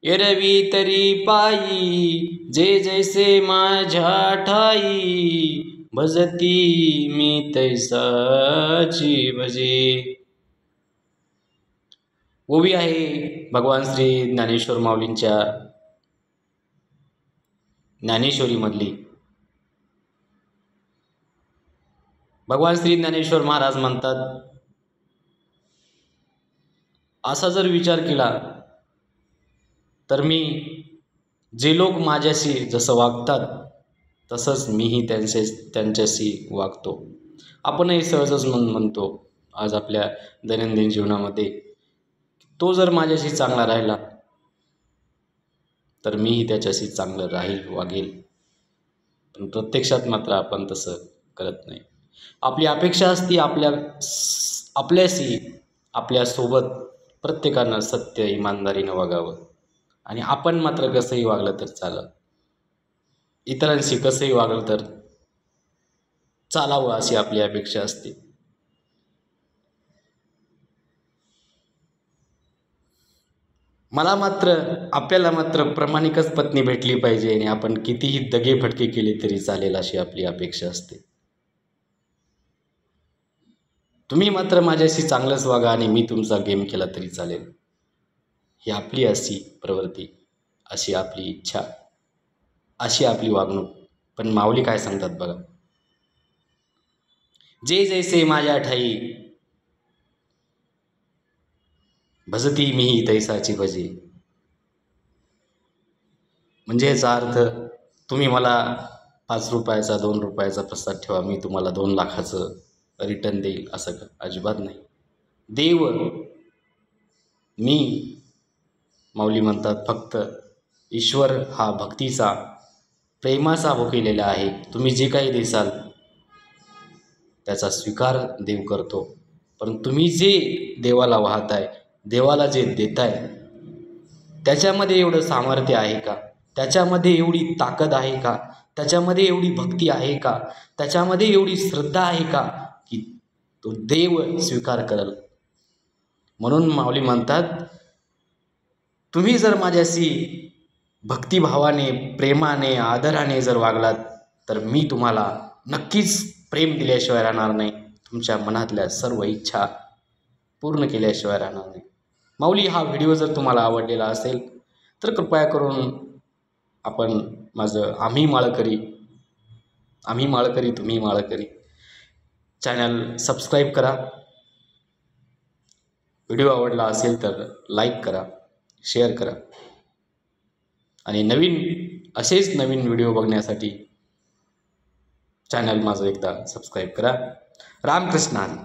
एरवी तरी पायी जे जैसे माझ्या ठाई भजती मी तैसाची भजे। ओवी आहे भगवान श्री ज्ञानेश्वर माऊलींच्या ज्ञानेश्वरी मधली। भगवान श्री ज्ञानेश्वर महाराज म्हणतात, असा जर विचार केला तर मी जे लोक माझ्याशी जसं वागतात तसंच मीही त्यांच्याशी वागतो। आपणही सहजच म्हणतो आज आपल्या दैनंदिन जीवनामध्ये, तो जर माझ्याशी चांगला राहिला तर मीही त्याच्याशी चांगलं राहील, वागेल। पण प्रत्यक्षात मात्र आपण तसं करत नाही। आपली अपेक्षा असते आपल्याशी आपल्यासोबत प्रत्येकानं सत्य इमानदारीनं वागावं, आणि आपण मात्र कसंही वागलं तर चालेल, इतरांशी कसंही वागलं तर चालावं अशी आपली अपेक्षा असते। आपल्याला मात्र प्रामाणिकच पत्नी भेटली पाहिजे, आणि आपण कितीही दगेफटके केले तरी चालेल अशी आपली अपेक्षा असते। तुम्ही मात्र माझ्याशी चांगलंच वागा आणि मी तुमचा गेम केला तरी चालेल, ही आपली अशी प्रवृत्ती, अशी आपली इच्छा, अशी आपली वागणूक। पण माऊली काय सांगतात बघा, जे जैसे माझ्या ठाई भजती मीही तैसाची भजे। म्हणजे याचा अर्थ, तुम्ही मला 5 रुपयाचा 2 रुपयाचा प्रसाद ठेवा, मी तुम्हाला 2 लाखाचं रिटर्न देईल, असं का? अजिबात नाही। देव मी, माऊली म्हणतात, फक्त ईश्वर हा भक्तीचा प्रेमाचा भुकेलेला आहे। तुम्ही जे काही देसाल त्याचा स्वीकार देव करतो, पण तुम्ही जे देवाला वाहताय, देवाला जे देताय, त्याच्यामध्ये एवढं सामर्थ्य आहे का? त्याच्यामध्ये एवढी ताकद आहे का? त्याच्यामध्ये एवढी भक्ती आहे का? त्याच्यामध्ये एवढी श्रद्धा आहे का की तो देव स्वीकार करेल? म्हणून माऊली म्हणतात, तुम्ही जर माझ्याशी भक्तिभावाने, प्रेमाने, आदराने जर वागलात तर मी तुम्हाला नक्कीच प्रेम दिल्याशिवाय राहणार नाही, तुमच्या मनातल्या सर्व इच्छा पूर्ण केल्याशिवाय राहणार नाही। माऊली, हा व्हिडिओ जर तुम्हाला आवडलेला असेल तर कृपया करून आपण माझं आम्ही माळकरी तुम्ही माळकरी चॅनल सबस्क्राईब करा। व्हिडिओ आवडला असेल तर लाईक करा, शेअर करा, आणि असेच नवीन व्हिडिओ बघण्यासाठी चॅनल माझं एकदा सबस्क्राईब करा। रामकृष्ण हरी।